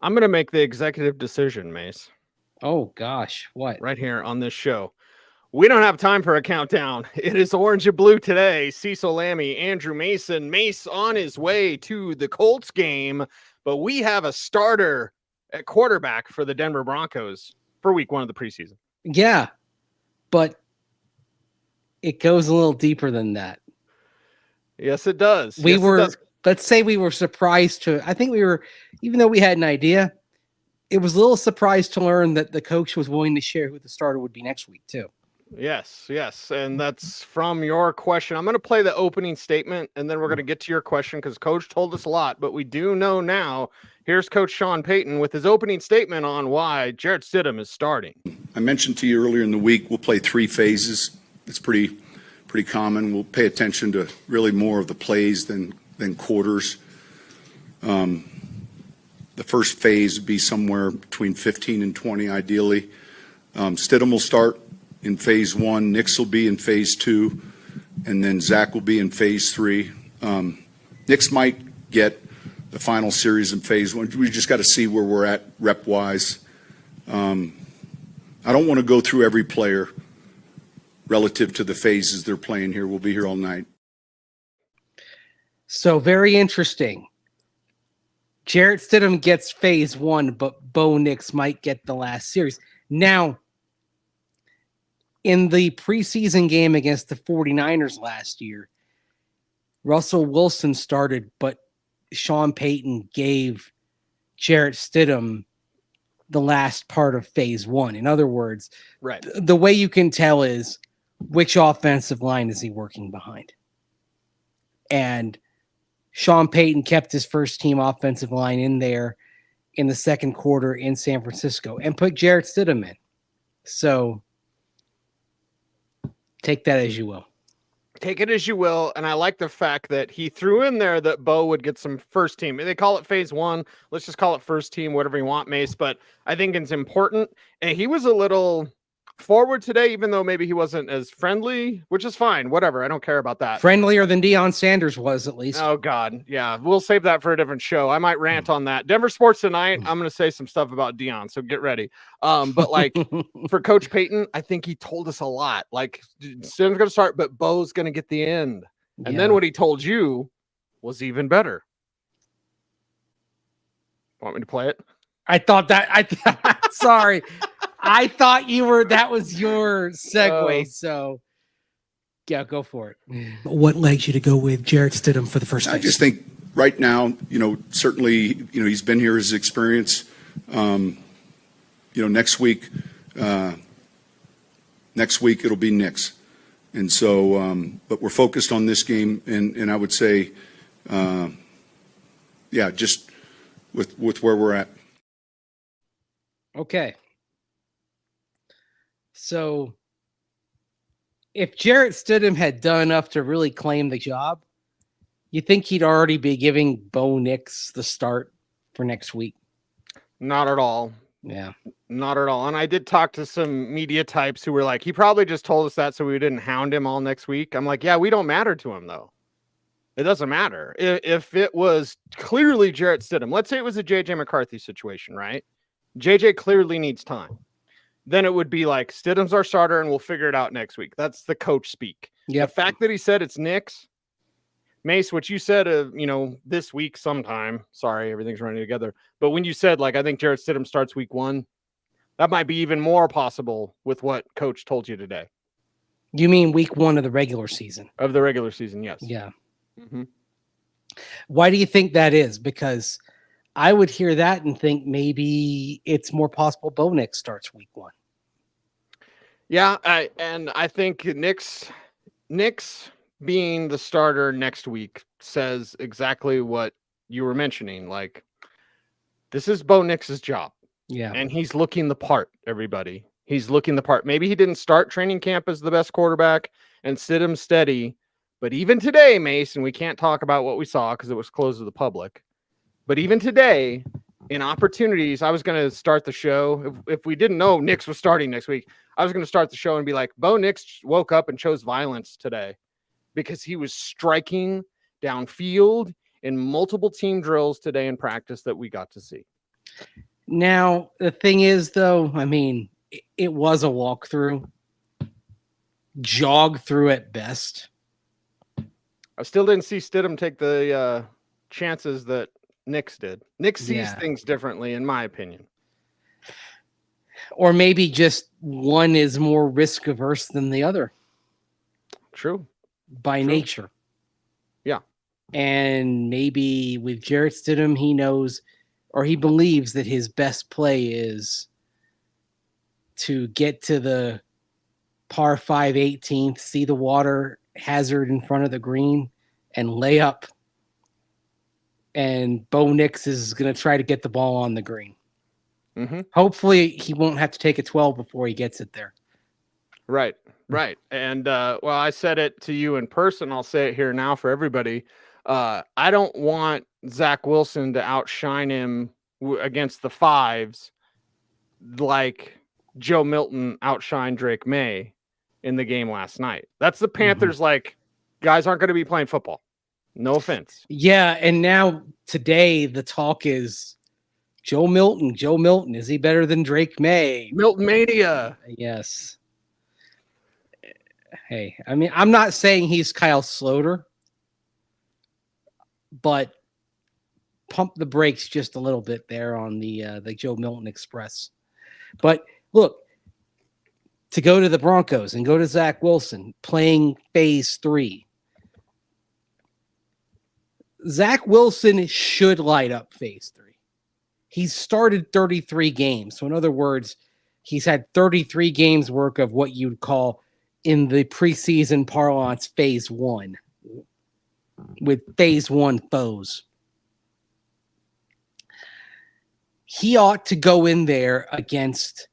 I'm going to make the executive decision, Mace, Oh gosh, what? right here on this show. We don't have time for a countdown. It is orange and blue today. Cecil, Lammey, Andrew Mason. Mace on his way to the Colts game, but we have a starter at quarterback for the Denver Broncos for week 1 of the preseason. Yeah, but it goes a little deeper than that. Yes, it does. We Yes, were, it does. let's say we were surprised to, I think we were, even though we had an idea, it was a little surprised to learn that the coach was willing to share who the starter would be next week too. Yes, yes. And that's from your question. I'm going to play the opening statement and then we're going to get to your question because Coach told us a lot, but we do know now. Here's Coach Sean Payton with his opening statement on why Jarrett Stidham is starting. I mentioned to you earlier in the week, we'll play 3 phases. It's pretty common. We'll pay attention to really more of the plays than quarters. The first phase would be somewhere between 15 and 20, ideally. Stidham will start in phase 1, Nix will be in phase 2, and then Zach will be in phase 3. Nix might get the final series in phase 1. We just got to see where we're at rep-wise. I don't want to go through every player relative to the phases they're playing here. We'll be here all night. So very interesting. Jarrett Stidham gets phase 1, but Bo Nix might get the last series. Now, in the preseason game against the 49ers last year, Russell Wilson started, but Sean Payton gave Jarrett Stidham the last part of phase 1. In other words, right, the way you can tell is which offensive line is he working behind. And Sean Payton kept his first team offensive line in there in the second quarter in San Francisco and put Jarrett Stidham in. So take that as you will. Take it as you will. And I like the fact that he threw in there that Bo would get some first team. They call it phase 1. Let's just call it first team, whatever you want, Mace. But I think it's important. And he was a little forward today, even though maybe he wasn't as friendly, which is fine. Whatever. I don't care about that. Friendlier than Deion Sanders was, at least. Oh, God. Yeah. We'll save that for a different show. I might rant on that. Denver Sports Tonight, I'm going to say some stuff about Deion, so get ready. But, like, for Coach Payton, I think he told us a lot. Like, Stidham's going to start, but Bo's going to get the end. And then what he told you was even better. Want me to play it? I thought that, sorry. I thought that was your segue. So yeah, go for it. What legs you to go with Jarrett Stidham for the first time? I just think right now, certainly, he's been here, his experience. Next week it'll be Nix. And so, but we're focused on this game. And I would say, just with where we're at. Okay. So if Jarrett Stidham had done enough to really claim the job, you think he'd already be giving Bo Nix the start for next week? Not at all. Yeah. Not at all. And I did talk to some media types who were like, he probably just told us that so we didn't hound him all next week. I'm like, yeah, we don't matter to him, though. It doesn't matter. If it was clearly Jarrett Stidham, let's say it was a J.J. McCarthy situation, right? J.J. clearly needs time. Then it would be like, Stidham's our starter and we'll figure it out next week. That's the coach speak. Yep. The fact that he said it's Nix, Mace, what you said, this week sometime, sorry, everything's running together. But when you said, like, I think Jarrett Stidham starts week 1, that might be even more possible with what coach told you today. You mean week 1 of the regular season? Of the regular season, yes. Yeah. Mm-hmm. Why do you think that is? Because I would hear that and think maybe it's more possible Bo Nix starts week 1. Yeah, I think Nix being the starter next week says exactly what you were mentioning. Like, this is Bo Nix's job. Yeah. And he's looking the part, everybody. He's looking the part. Maybe he didn't start training camp as the best quarterback and Stidham steady. But even today, Mason, we can't talk about what we saw because it was closed to the public. But even today, in opportunities, I was going to start the show. If we didn't know Nix was starting next week, I was going to start the show and be like, Bo Nix woke up and chose violence today because he was striking downfield in multiple team drills today in practice that we got to see. Now, the thing is, though, I mean, it was a walkthrough, jog through at best. I still didn't see Stidham take the chances that Nix did. Nix sees things differently, in my opinion. Or maybe just one is more risk averse than the other. True. By nature. Yeah. And maybe with Jarrett Stidham, he knows or he believes that his best play is to get to the par 5 18th, see the water hazard in front of the green, and lay up. And Bo Nix is going to try to get the ball on the green. Mm-hmm. Hopefully, he won't have to take a 12 before he gets it there. Right. And, well, I said it to you in person. I'll say it here now for everybody. I don't want Zach Wilson to outshine him against the fives like Joe Milton outshined Drake May in the game last night. That's the Panthers. Like, guys aren't going to be playing football. No offense. Yeah, and now today the talk is Joe Milton. Joe Milton, is he better than Drake May? Milton Mania. Yes. Hey, I mean, I'm not saying he's Kyle Sloter, but pump the brakes just a little bit there on the Joe Milton Express. But look, to go to the Broncos and go to Zach Wilson playing phase 3. Zach Wilson should light up phase 3. He's started 33 games. So in other words, he's had 33 games work of what you'd call in the preseason parlance phase 1 with phase 1 foes. He ought to go in there against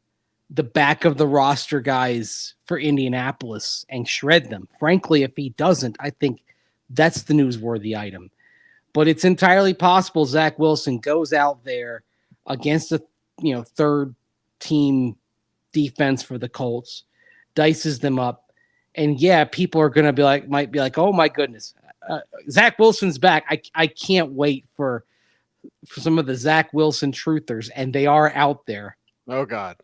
the back of the roster guys for Indianapolis and shred them. Frankly, if he doesn't, I think that's the newsworthy item. But it's entirely possible Zach Wilson goes out there against a third team defense for the Colts, dices them up, and people are gonna might be like, oh my goodness, Zach Wilson's back. I can't wait for some of the Zach Wilson truthers, and they are out there. Oh God.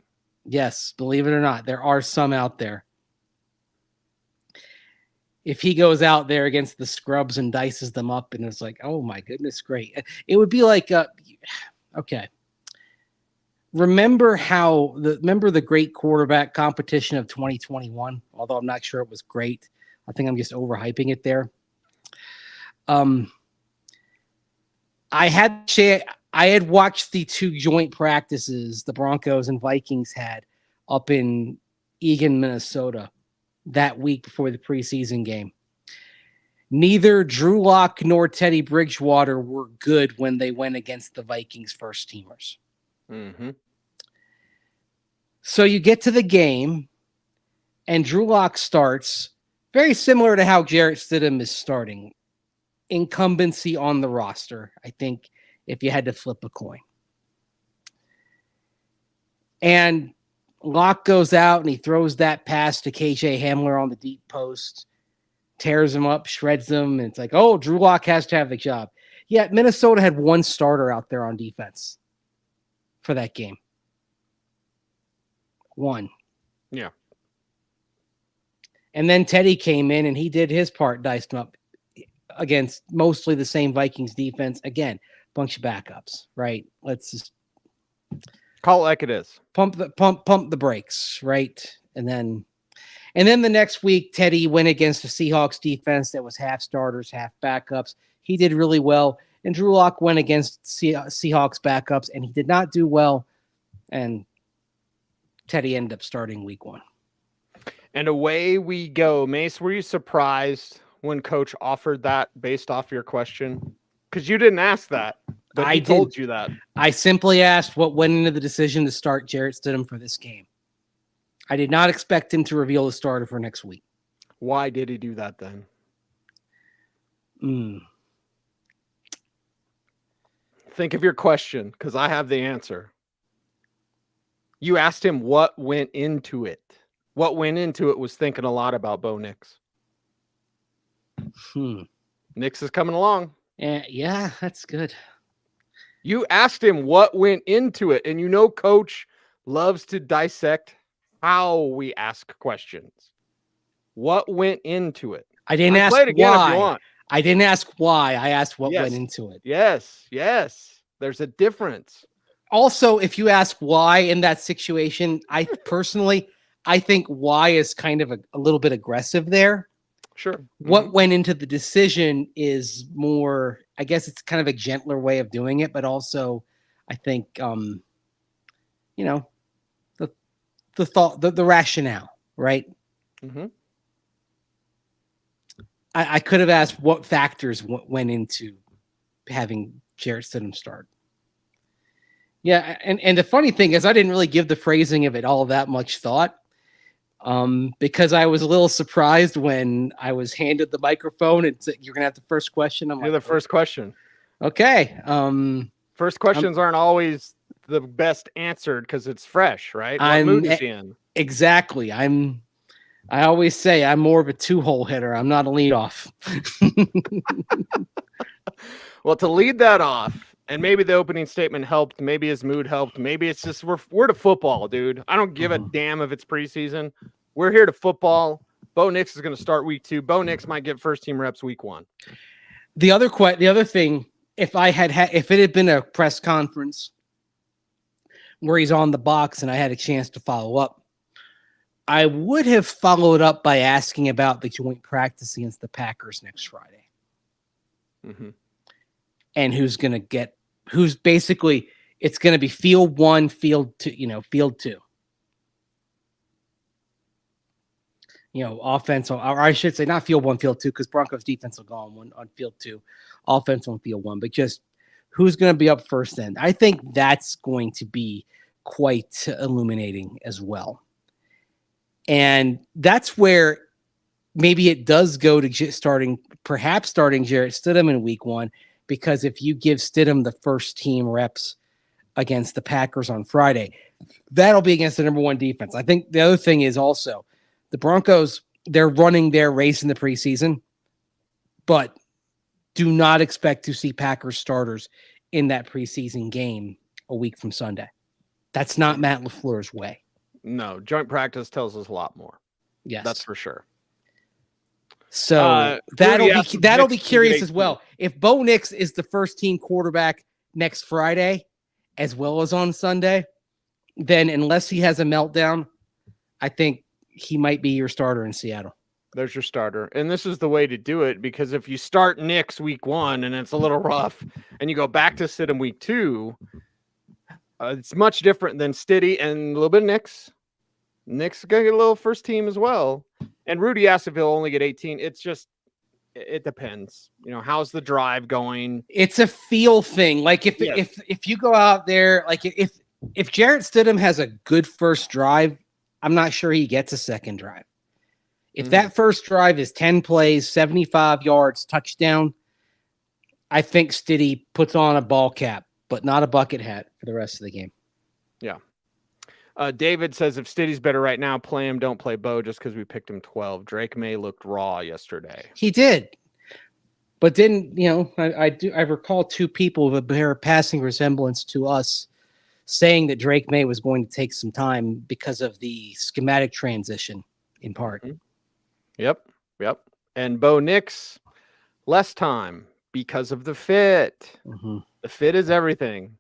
Yes, believe it or not, there are some out there. If he goes out there against the scrubs and dices them up, and it's like, oh my goodness, great. It would be like, okay. Remember the great quarterback competition of 2021? Although I'm not sure it was great. I think I'm just overhyping it there. I had watched the 2 joint practices the Broncos and Vikings had up in Eagan, Minnesota that week before the preseason game. Neither Drew Lock nor Teddy Bridgewater were good when they went against the Vikings first teamers. Mm-hmm. So you get to the game, and Drew Lock starts very similar to how Jarrett Stidham is starting. Incumbency on the roster, I think, if you had to flip a coin. And Locke goes out and he throws that pass to KJ Hamler on the deep post, tears him up, shreds him, and it's like, oh, Drew Lock has to have the job. Yeah, Minnesota had 1 starter out there on defense for that game. 1. Yeah. And then Teddy came in and he did his part, diced him up against mostly the same Vikings defense. Again, bunch of backups, right? Let's just call it like it is. Pump the brakes, right? And then the next week, Teddy went against the Seahawks defense that was half starters, half backups. He did really well. And Drew Lock went against Seahawks backups, and he did not do well. And Teddy ended up starting week 1. And away we go. Mace, were you surprised when Coach offered that based off your question? Because you didn't ask that, but I told you that. I simply asked what went into the decision to start Jarrett Stidham for this game. I did not expect him to reveal the starter for next week. Why did he do that then? Think of your question, because I have the answer. You asked him what went into it. What went into it was thinking a lot about Bo Nix. Nix is coming along. Yeah, that's good. You asked him what went into it, and coach loves to dissect how we ask questions. What went into it? I didn't ask play it again if you why. want. I didn't ask why. I asked what Yes. went into it. Yes. There's a difference. Also, if you ask why in that situation, I think why is kind of a little bit aggressive there. Sure. What went into the decision is more, I guess it's kind of a gentler way of doing it, but also I think, the thought, the rationale, right? Mm-hmm. I could have asked what factors went into having Jarrett Stidham start. Yeah, and the funny thing is I didn't really give the phrasing of it all that much thought. Because I was a little surprised when I was handed the microphone and said, "You're gonna have the first question." You're the first question. Okay. First questions aren't always the best answered because it's fresh, right? What mood is he in? Exactly. I always say I'm more of a 2-hole hitter. I'm not a leadoff. Well, to lead that off, and maybe the opening statement helped, maybe his mood helped, maybe it's just we're to football, dude. I don't give a damn if it's preseason. We're here to football. Bo Nix is going to start week 2. Bo Nix might get first team reps week 1. The other thing, if it had been a press conference where he's on the box and I had a chance to follow up, I would have followed up by asking about the joint practice against the Packers next Friday. Mm-hmm. And who's basically, it's going to be field 1, field 2, field 2. Offense, or I should say not field 1, field 2, because Broncos defense will go on field 2, offense on field 1, but just who's going to be up first then. I think that's going to be quite illuminating as well. And that's where maybe it does go to perhaps starting Jarrett Stidham in week 1, because if you give Stidham the first team reps against the Packers on Friday, that'll be against the number 1 defense. I think the other thing is also the Broncos, they're running their race in the preseason, but do not expect to see Packers starters in that preseason game a week from Sunday. That's not Matt LaFleur's way. No, joint practice tells us a lot more. Yes. That's for sure. So that'll be curious as well. If Bo Nix is the first team quarterback next Friday, as well as on Sunday, then unless he has a meltdown, I think he might be your starter in Seattle. There's your starter. And this is the way to do it, because if you start Nix week 1 and it's a little rough and you go back to Stidham week 2, it's much different than Stiddy and a little bit of Nix. Nix is going to get a little first team as well. And Rudy asked if he'll only get 18. It's just, it depends. How's the drive going? It's a feel thing. Like if you go out there, like if Jarrett Stidham has a good first drive, I'm not sure he gets a second drive. If that first drive is 10 plays, 75 yards, touchdown, I think Stiddy puts on a ball cap, but not a bucket hat for the rest of the game. Yeah. David says if Stiddy's better right now, play him. Don't play Bo just because we picked him 12. Drake May looked raw yesterday. He did. But didn't, I recall 2 people with a passing resemblance to us saying that Drake May was going to take some time because of the schematic transition in part. Yep. And Bo Nix, less time because of the fit. Mm-hmm. The fit is everything.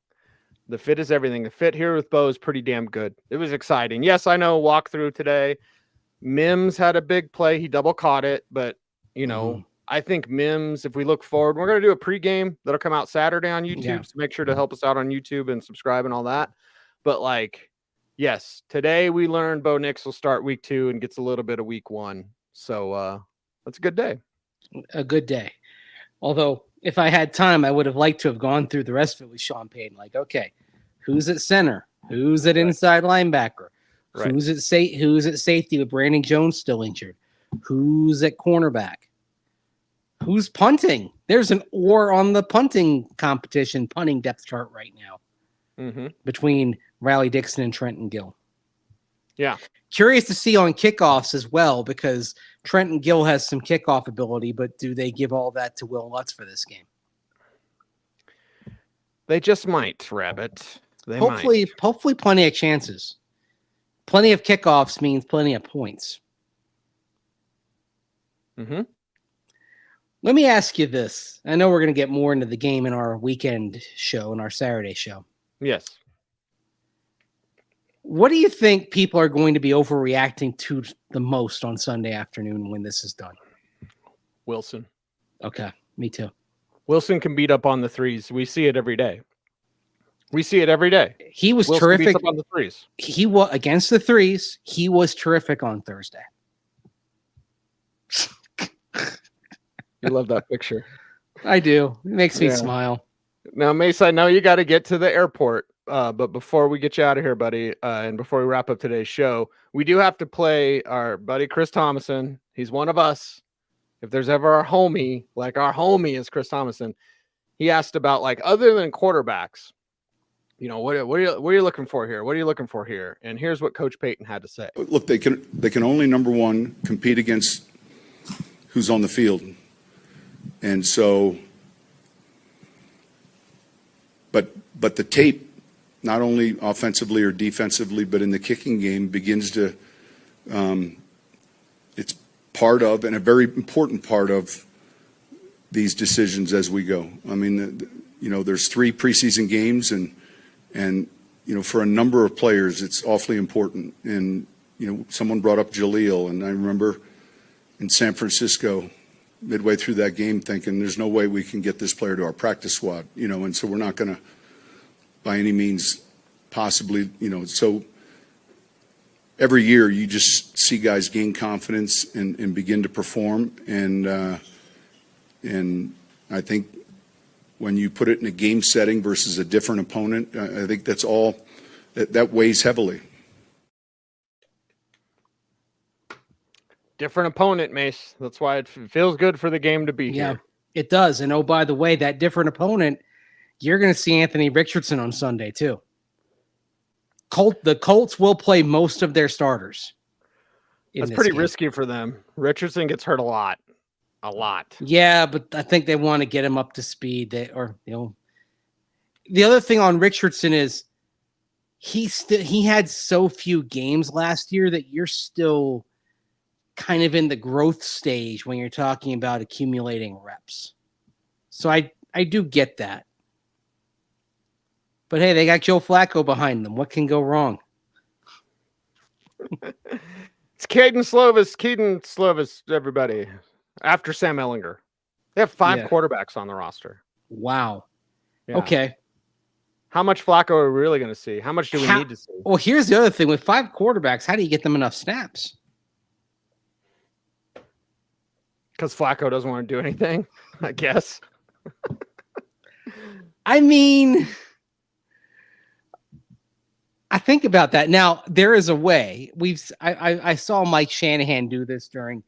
The fit here with Bo is pretty damn good. It was exciting. Yes, I know, walkthrough today. Mims had a big play. He double caught it, but, I think Mims, if we look forward, we're going to do a pregame that'll come out Saturday on YouTube. Yeah. So make sure to help us out on YouTube and subscribe and all that. But yes, today we learned Bo Nix will start week 2 and gets a little bit of week 1. So that's a good day. A good day. Although if I had time, I would have liked to have gone through the rest of it with Sean Payton. Like, okay, who's at center? Who's at inside linebacker? Right. Who's at safety with Brandon Jones still injured? Who's at cornerback? Who's punting? There's an or on the punting depth chart right now between Riley Dixon and Trenton Gill. Yeah. Curious to see on kickoffs as well, because Trenton Gill has some kickoff ability, but do they give all that to Will Lutz for this game? They just might, Rabbit. They Hopefully plenty of chances. Plenty of kickoffs means plenty of points. Mm-hmm. Let me ask you this. I know we're going to get more into the game in our weekend show and our Saturday show. Yes. What do you think people are going to be overreacting to the most on Sunday afternoon when this is done? Wilson. Okay, me too. Wilson can beat up on the threes. We see it every day. He was Wilson terrific beats up on the threes. He was against the threes. He was terrific on Thursday. You love that picture. I do. It makes me Yeah. smile. Now, Mace, I know you got to get to the airport, but before we get you out of here, buddy, and before we wrap up today's show, we do have to play our buddy Chris Thomason. He's one of us. If there's ever a homie, like our homie is Chris Thomason, he asked about, like, other than quarterbacks, you know, what are you looking for here? What are you looking for here? And here's what Coach Payton had to say. Look, they can only, number one, compete against who's on the field. And so, but the tape, not only offensively or defensively, but in the kicking game, begins to, it's part of, and a very important part of, these decisions as we go. I mean, you know, there's 3 preseason games, and you know, for a number of players, it's awfully important. And you know, someone brought up Jaleel, and I remember in San Francisco, midway through that game, thinking, "There's no way we can get this player to our practice squad," you know, and so we're not going to, by any means, possibly, you know. So every year, you just see guys gain confidence and begin to perform, and I think when you put it in a game setting versus a different opponent, I think that's all that weighs heavily. Different opponent, Mace. That's why it feels good for the game to be here. It does. And oh, by the way, that different opponent, you're going to see Anthony Richardson on Sunday too. The Colts will play most of their starters. That's pretty risky for them. Richardson gets hurt a lot. Yeah, but I think they want to get him up to speed. The other thing on Richardson is he had so few games last year that you're still kind of in the growth stage when you're talking about accumulating reps. So I do get that. But hey, they got Joe Flacco behind them. What can go wrong? It's Kedon Slovis, everybody. After Sam Ehlinger. They have 5 quarterbacks on the roster. Wow. Yeah. Okay. How much Flacco are we really going to see? How much do we need to see? Well, here's the other thing. With 5 quarterbacks, how do you get them enough snaps? Because Flacco doesn't want to do anything, I guess. I mean, I think about that. Now, there is a way. I saw Mike Shanahan do this during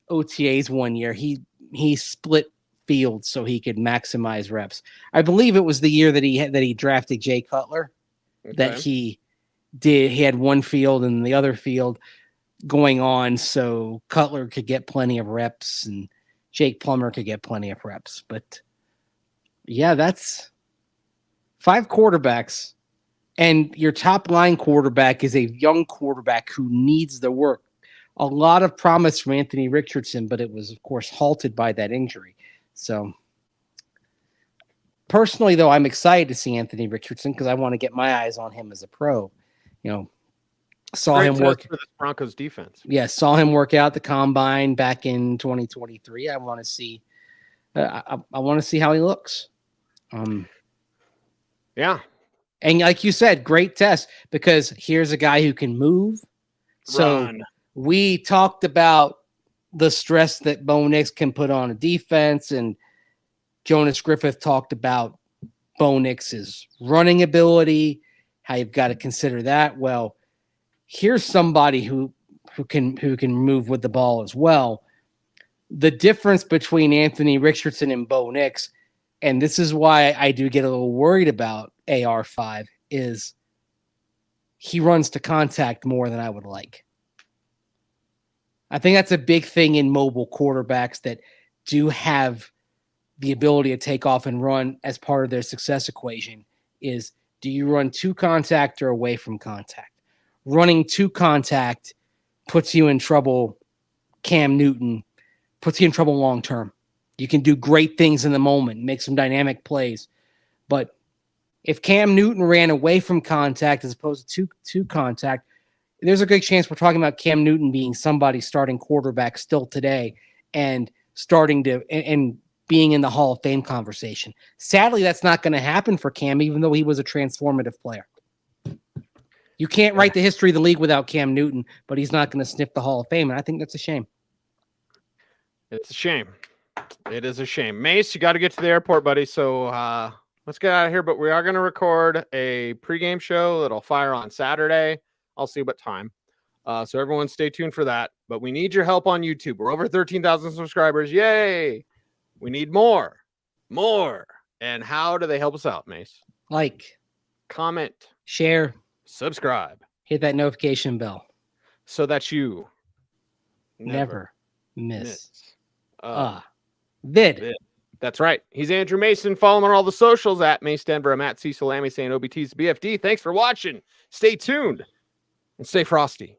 OTAs one year. He split fields so he could maximize reps. I believe it was the year that he drafted Jay Cutler. Okay. That he had one field and the other field going on so Cutler could get plenty of reps and Jake Plummer could get plenty of reps. But yeah, that's 5 quarterbacks, and your top line quarterback is a young quarterback who needs the work. A lot of promise from Anthony Richardson, but it was, of course, halted by that injury. So, personally, though, I'm excited to see Anthony Richardson because I want to get my eyes on him as a pro. You know, saw him work for the Broncos defense. Yeah, saw him work out the combine back in 2023. I want to see. I want to see how he looks. Yeah, and like you said, great test because here's a guy who can move. So. Run. We talked about the stress that Bo Nix can put on a defense, and Jonas Griffith talked about Bo Nix's running ability, how you've got to consider that. Well, here's somebody who can move with the ball as well. The difference between Anthony Richardson and Bo Nix, and this is why I do get a little worried about AR5, is he runs to contact more than I would like. I think that's a big thing in mobile quarterbacks that do have the ability to take off and run as part of their success equation is, do you run to contact or away from contact? Running to contact puts you in trouble. Cam Newton puts you in trouble long term. You can do great things in the moment, make some dynamic plays. But if Cam Newton ran away from contact as opposed to contact, there's a good chance we're talking about Cam Newton being somebody's starting quarterback still today and starting to and being in the Hall of Fame conversation. Sadly, that's not going to happen for Cam, even though he was a transformative player. You can't write the history of the league without Cam Newton, but he's not going to sniff the Hall of Fame, and I think that's a shame. It's a shame. It is a shame. Mace, you got to get to the airport, buddy. So let's get out of here. But we are going to record a pregame show that'll fire on Saturday. I'll see what time. So everyone stay tuned for that. But we need your help on YouTube. We're over 13,000 subscribers. Yay! We need more. And how do they help us out, Mace? Like, comment, share, subscribe, hit that notification bell so that you never miss vid. That's right. He's Andrew Mason. Follow him on all the socials at Mace Denver. I'm at Cecil Lammey saying OBT's BFD. Thanks for watching. Stay tuned and stay frosty.